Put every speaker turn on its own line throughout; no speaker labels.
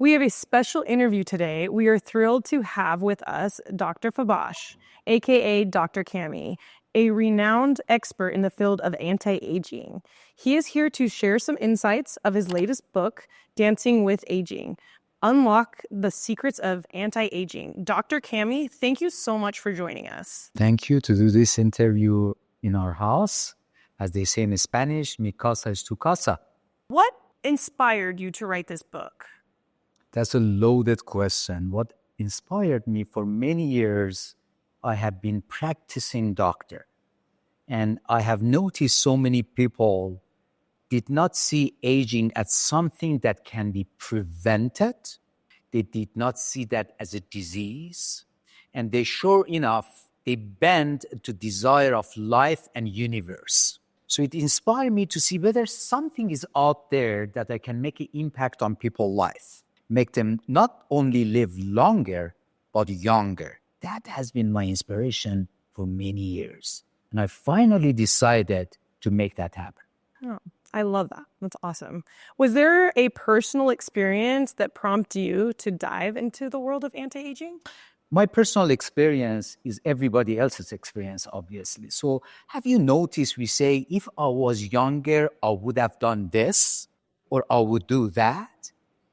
We have a special interview today. We are thrilled to have with us Dr. Farbakhsh, aka Dr. Kami, a renowned expert in the field of anti-aging. He is here to share some insights of his latest book, Dancing with Aging. Unlock the secrets of anti-aging. Dr. Kami, thank you so much for joining us.
Thank you to do this interview in our house. As they say in Spanish, mi casa es tu casa.
What inspired you to write this book?
That's a loaded question. What inspired me for many years, I have been practicing doctor. And I have noticed so many people did not see aging as something that can be prevented. They did not see that as a disease. And they sure enough, they bend to desire of life and universe. So it inspired me to see whether something is out there that I can make an impact on people's life. Make them not only live longer, but younger. That has been my inspiration for many years. And I finally decided to make that happen.
Oh, I love that. That's awesome. Was there a personal experience that prompted you to dive into the world of anti-aging?
My personal experience is everybody else's experience, obviously. So have you noticed we say, if I was younger, I would have done this or I would do that?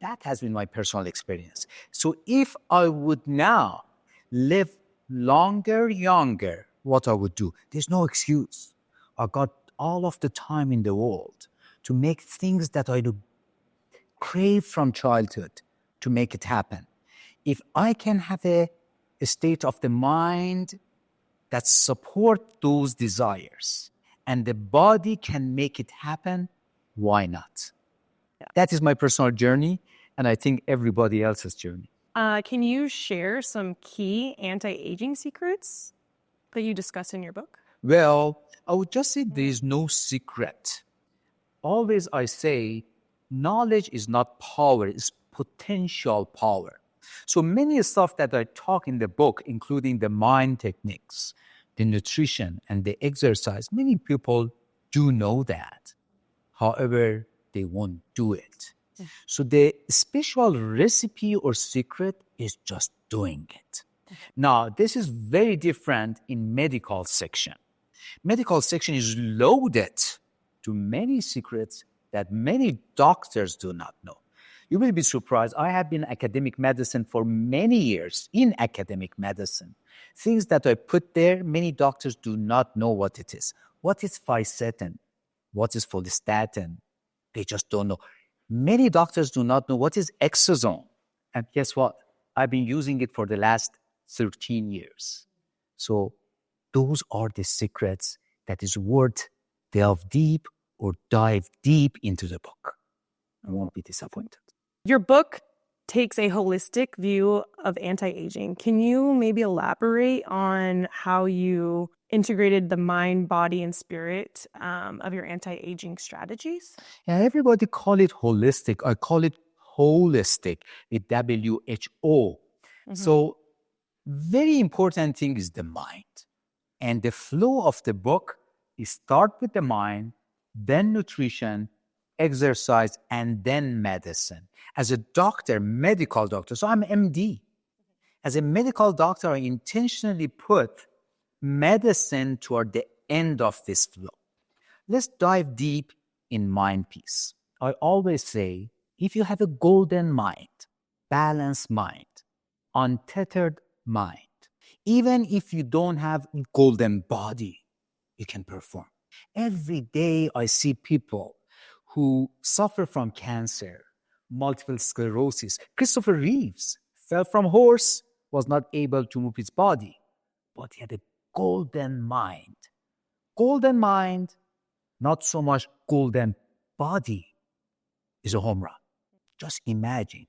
That has been my personal experience. So if I would now live longer, younger, what I would do, there's no excuse. I got all of the time in the world to make things that I do crave from childhood to make it happen. If I can have a state of the mind that support those desires and the body can make it happen, why not?
Yeah.
That is my personal journey, and I think everybody else's journey.
Can you share some key anti-aging secrets that you discuss in your book?
Well, I would just say there is no secret. Always I say, knowledge is not power, it's potential power. So many stuff that I talk in the book, including the mind techniques, the nutrition, and the exercise, many people do know that. However, they won't do it. So the special recipe or secret is just doing it. Now, this is very different in medical section. Medical section is loaded to many secrets that many doctors do not know. You will be surprised. I have been academic medicine for many years, in academic medicine. Things that I put there, many doctors do not know what it is. What is fisetin? What is follistatin? They just don't know. Many doctors do not know what is exosome. And guess what? I've been using it for the last 13 years. So those are the secrets that is worth delve deep or dive deep into the book. I won't be disappointed.
Your book takes a holistic view of anti-aging. Can you maybe elaborate on how you integrated the mind, body, and spirit of your anti-aging strategies?
Yeah, everybody call it holistic. I call it holistic with WHO. So very important thing is the mind. And the flow of the book is start with the mind, then nutrition, exercise, and then medicine. As a doctor, medical doctor, so I'm MD. As a medical doctor, I intentionally put medicine toward the end of this flow. Let's dive deep in mind piece. I always say, if you have a golden mind, balanced mind, untethered mind, even if you don't have a golden body, you can perform. Every day I see people who suffer from cancer, multiple sclerosis. Christopher Reeves fell from horse, was not able to move his body, but he had a golden mind. Golden mind, not so much golden body, is a home run. Just imagine,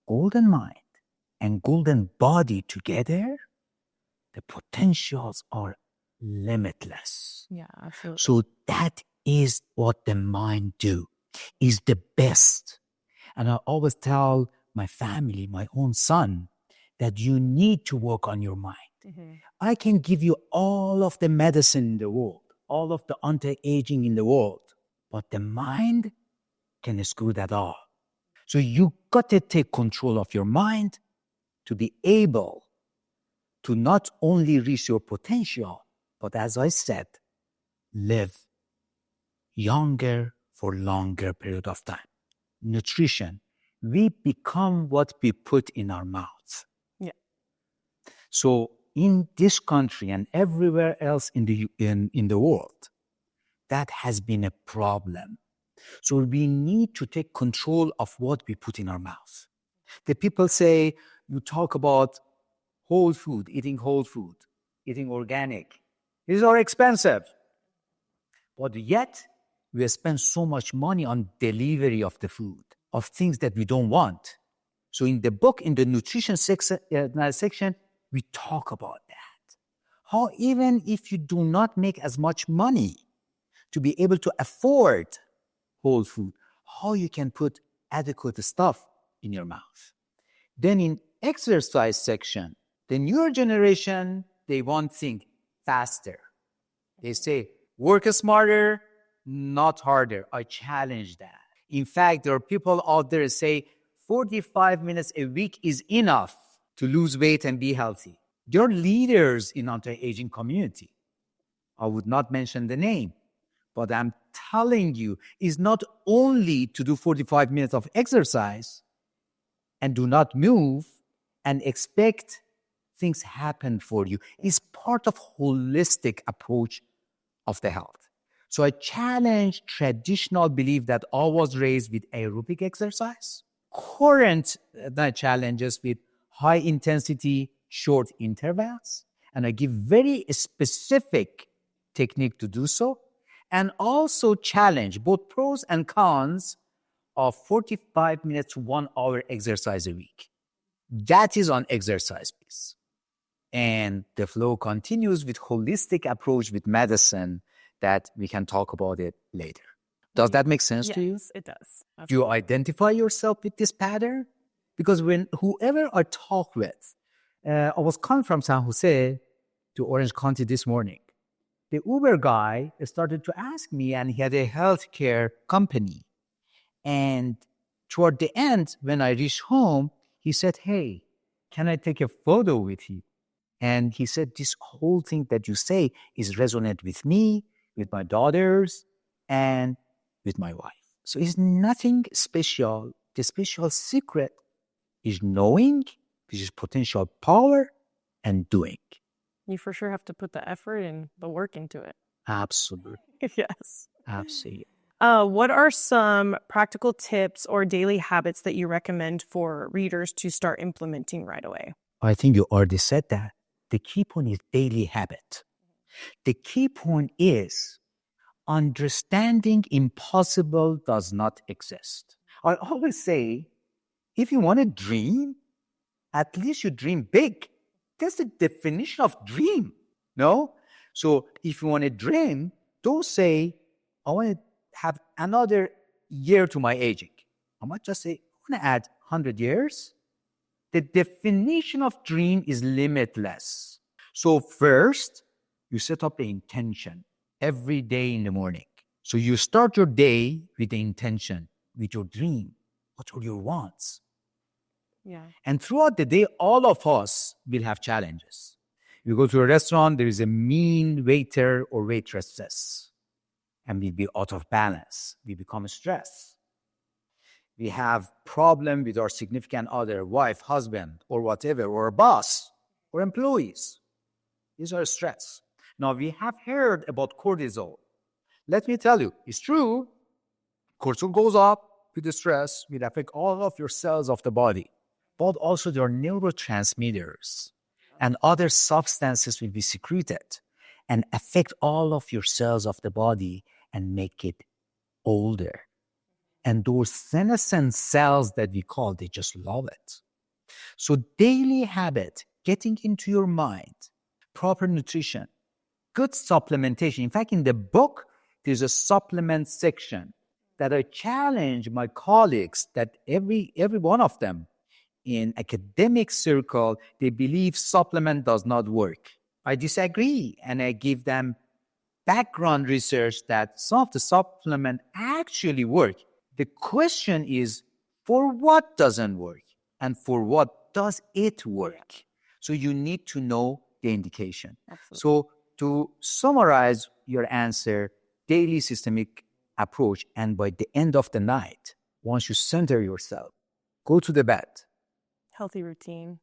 golden mind and golden body together, the potentials are limitless.
Yeah, absolutely.
So that is what the mind do, is the best. And I always tell my family, my own son, that you need to work on your mind. I can give you all of the medicine in the world, all of the anti-aging in the world, but the mind can screw that all. So you got to take control of your mind to be able to not only reach your potential, but as I said, live younger for longer period of time. Nutrition, we become what we put in our mouths.
Yeah.
So in this country and everywhere else in the world, that has been a problem. So we need to take control of what we put in our mouth. The people say, you talk about whole food, eating organic. These are expensive. But yet, we spend so much money on delivery of the food, of things that we don't want. So in the book, in the nutrition section, we talk about that. How even if you do not make as much money to be able to afford whole food, how you can put adequate stuff in your mouth. Then in exercise section, the newer generation, they want things faster. They say, work smarter, not harder. I challenge that. In fact, there are people out there who say 45 minutes a week is enough to lose weight and be healthy. There are leaders in anti-aging community. I would not mention the name, but I'm telling you, it's not only to do 45 minutes of exercise and do not move and expect things happen for you. It's part of holistic approach of the health. So I challenge traditional belief that I was raised with aerobic exercise, current challenges with high intensity, short intervals, and I give very specific technique to do so, and also challenge both pros and cons of 45 minutes to 1 hour exercise a week. That is on exercise piece. And the flow continues with holistic approach with medicine that we can talk about it later. Does that make sense to you?
Yes, it does.
Do you identify yourself with this pattern? Because when whoever I talk with, I was coming from San Jose to Orange County this morning. The Uber guy started to ask me, and he had a healthcare company. And toward the end, when I reached home, he said, hey, can I take a photo with you? And he said, this whole thing that you say is resonant with me, with my daughters, and with my wife. So it's nothing special. The special secret is knowing, which is potential power, and doing.
You for sure have to put the effort and the work into it.
Absolutely.
Yes.
Absolutely.
What are some practical tips or daily habits that you recommend for readers to start implementing right away?
I think you already said that. The key point is daily habit. The key point is understanding impossible does not exist. I always say, if you want to dream, at least you dream big. That's the definition of dream, no? So if you want to dream, don't say, I want to have another year to my aging. I might just say, I want to add 100 years. The definition of dream is limitless. So first, you set up the intention every day in the morning. So you start your day with the intention, with your dream. What are your wants?
Yeah.
And throughout the day, all of us will have challenges. You go to a restaurant, there is a mean waiter or waitress, and we'll be out of balance. We become stressed. We have problem with our significant other, wife, husband, or whatever, or a boss, or employees. These are stress. Now, we have heard about cortisol. Let me tell you, it's true. Cortisol goes up with the stress, will affect all of your cells of the body. But also there are neurotransmitters and other substances will be secreted and affect all of your cells of the body and make it older. And those senescent cells that we call, they just love it. So daily habit, getting into your mind, proper nutrition, good supplementation. In fact, in the book, there's a supplement section that I challenge my colleagues that every one of them in academic circle, they believe supplement does not work. I disagree, and I give them background research that some of the supplement actually work. The question is, for what doesn't work and for what does it work. So you need to know the indication.
Absolutely.
So to summarize your answer, daily systemic approach, and by the end of the night, once you center yourself, go to the bed,
Healthy routine.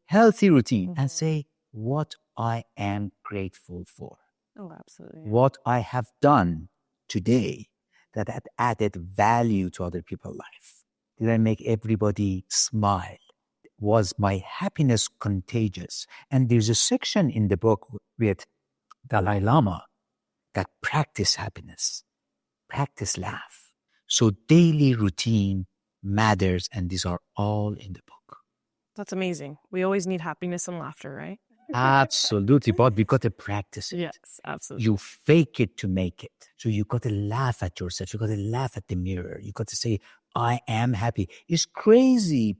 and say what I am grateful for.
Oh, absolutely.
What I have done today that had added value to other people's life. Did I make everybody smile? Was my happiness contagious? And there's a section in the book with Dalai Lama that practice happiness, practice laugh. So daily routine matters, and these are all in the book.
That's amazing. We always need happiness and laughter, right?
Absolutely, but we got to practice it.
Yes, absolutely.
You fake it to make it. So you got to laugh at yourself. You got to laugh at the mirror. You got to say, I am happy. It's crazy.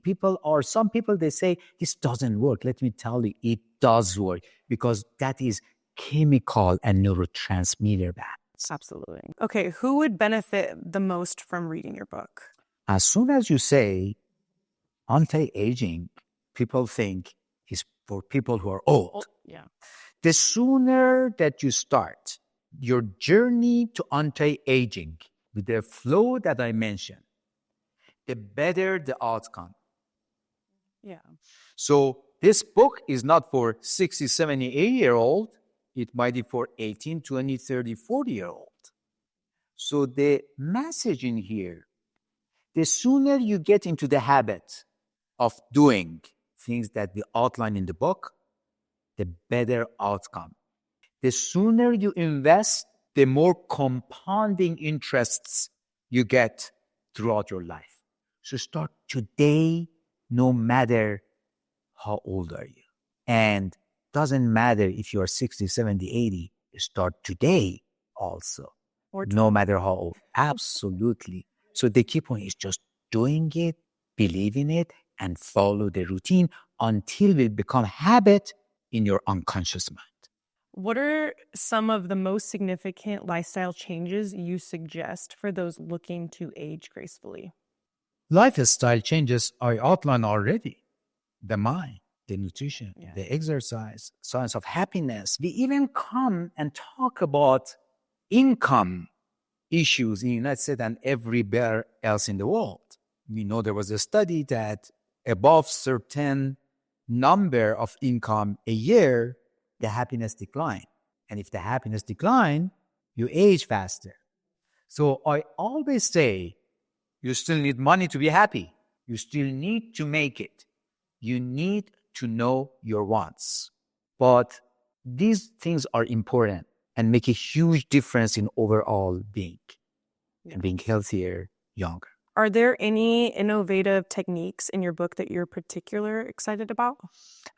Some people, they say, this doesn't work. Let me tell you, it does work because that is chemical and neurotransmitter balance.
Absolutely. Okay, who would benefit the most from reading your book?
As soon as you say anti-aging, people think it's for people who are old.
Yeah.
The sooner that you start your journey to anti-aging with the flow that I mentioned, the better the outcome.
Yeah.
So this book is not for 60, 70, 80-year-old. It might be for 18, 20, 30, 40-year-old. So the message in here, the sooner you get into the habit of doing things that we outline in the book, the better outcome. The sooner you invest, the more compounding interests you get throughout your life. So start today, no matter how old are you. And doesn't matter if you are 60, 70, 80, start today also, no matter how old. Absolutely. So the key point is just doing it, believe in it, and follow the routine until it become habit in your unconscious mind.
What are some of the most significant lifestyle changes you suggest for those looking to age gracefully?
Lifestyle changes I outlined already. The mind, the nutrition,
Yeah.
the exercise, science of happiness. We even come and talk about income issues in the United States and everywhere else in the world. We know there was a study that above certain number of income a year, the happiness decline. And if the happiness decline, you age faster. So I always say, you still need money to be happy. You still need to make it. You need to know your wants. But these things are important and make a huge difference in overall being and being healthier, younger.
Are there any innovative techniques in your book that you're particularly excited about?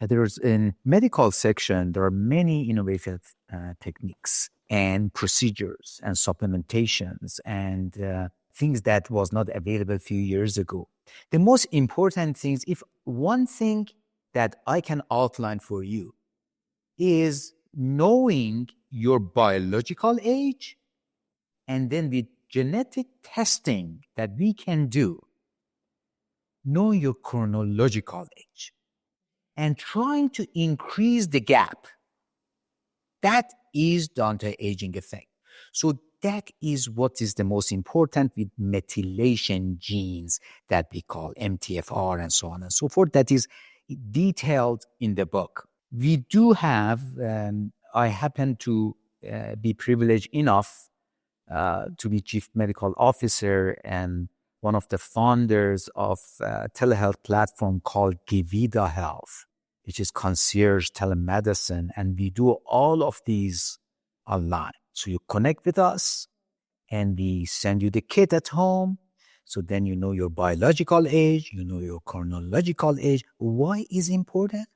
There's in medical section, there are many innovative techniques and procedures and supplementations and things that was not available a few years ago. The most important things, if one thing that I can outline for you is knowing your biological age, and then with genetic testing that we can do, know your chronological age and trying to increase the gap. That is the anti-aging effect. So that is what is the most important with methylation genes that we call MTFR and so on and so forth. That is detailed in the book. We do have, I happen to be privileged enough to be chief medical officer and one of the founders of a telehealth platform called Givida Health, which is concierge telemedicine. And we do all of these online. So you connect with us and we send you the kit at home. So then you know your biological age, you know your chronological age. Why is important?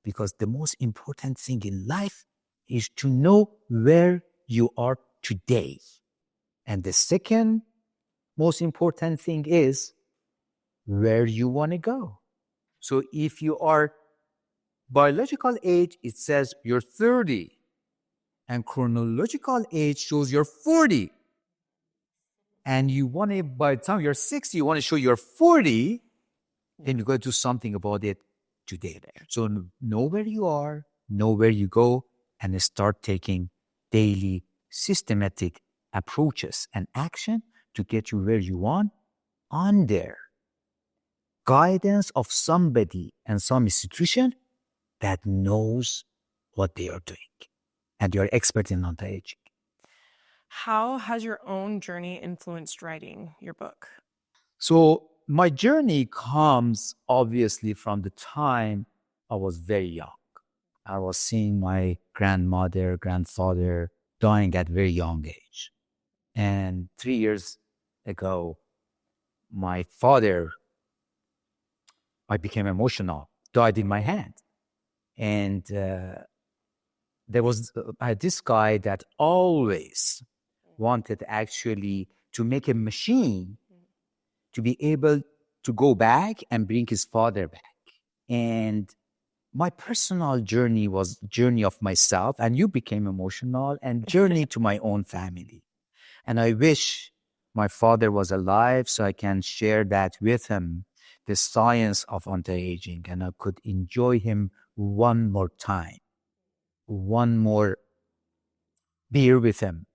Because the most important thing in life is to know where you are today. And the second most important thing is where you want to go. So if you are biological age, it says you're 30, and chronological age shows you're 40. and you want to, by the time you're 60, you want to show you're 40, then you got to do something about it today. So know where you are, know where you go, and start taking daily systematic approaches and action to get you where you want under guidance of somebody and some institution that knows what they are doing. And you're expert in anti-aging.
How has your own journey influenced writing your book?
So my journey comes obviously from the time I was very young. I was seeing my grandmother, grandfather dying at very young age. And 3 years ago, my father, I became emotional, died in my hand. And there was this guy that always wanted actually to make a machine to be able to go back and bring his father back. And my personal journey was journey of myself, and you became emotional, and journey to my own family. And I wish my father was alive so I can share that with him, the science of anti-aging, and I could enjoy him one more time, one more beer with him,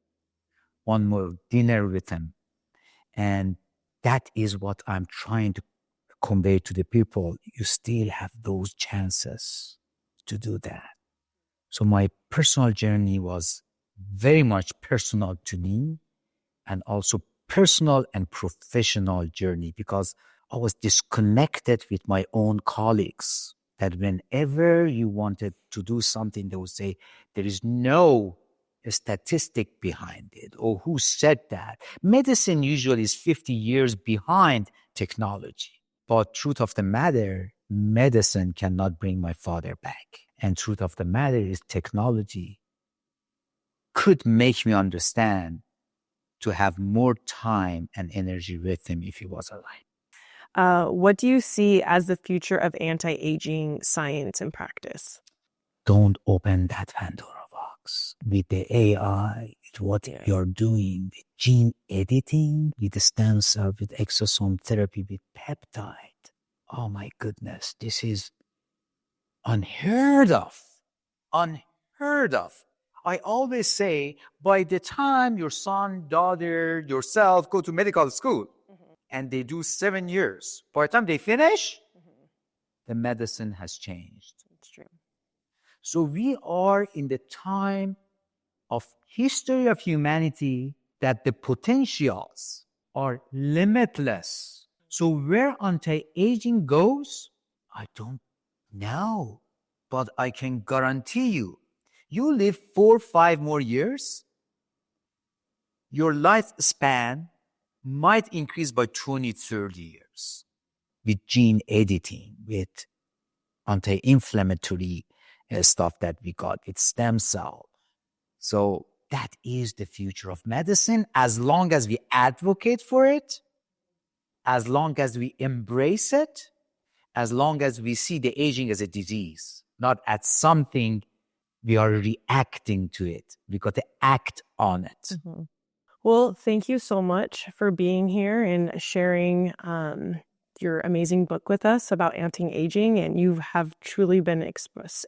one more dinner with him. And that is what I'm trying to convey to the people. You still have those chances to do that. So my personal journey was very much personal to me, and also personal and professional journey, because I was disconnected with my own colleagues, that whenever you wanted to do something, they would say, there is no statistic behind it, or who said that. Medicine usually is 50 years behind technology. But truth of the matter, medicine cannot bring my father back. And truth of the matter is technology could make me understand to have more time and energy with him if he was alive.
What do you see as the future of anti-aging science and practice?
Don't open that Pandora box with the AI, with what you're doing, with gene editing, with the stem cell, with exosome therapy, with peptide. Oh my goodness, this is unheard of. Unheard of. I always say, by the time your son, daughter, yourself go to medical school, and they do 7 years, by the time they finish, the medicine has changed.
That's true.
So we are in the time of history of humanity that the potentials are limitless. So where anti-aging goes, I don't know, but I can guarantee you, you live 4 or 5 more years, your lifespan might increase by 20, 30 years with gene editing, with anti-inflammatory stuff that we got, with stem cell. So that is the future of medicine, as long as we advocate for it, as long as we embrace it, as long as we see the aging as a disease, not as something we are reacting to it. We got to act on it.
Mm-hmm. Well, thank you so much for being here and sharing your amazing book with us about anti-aging. And you have truly been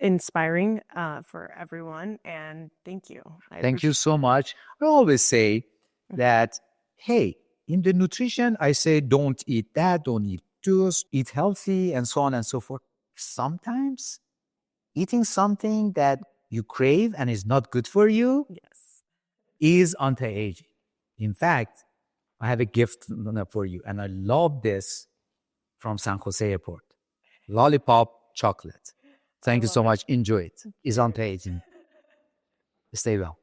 inspiring for everyone. And thank you.
Thank you so much. I always say that, hey, in the nutrition, I say don't eat that, don't eat this, eat healthy, and so on and so forth. Sometimes eating something that you crave and is not good for you is anti-aging. In fact, I have a gift for you, and I love this from San Jose Airport. Lollipop chocolate. Thank you so much. Enjoy it. It's anti-aging. Stay well.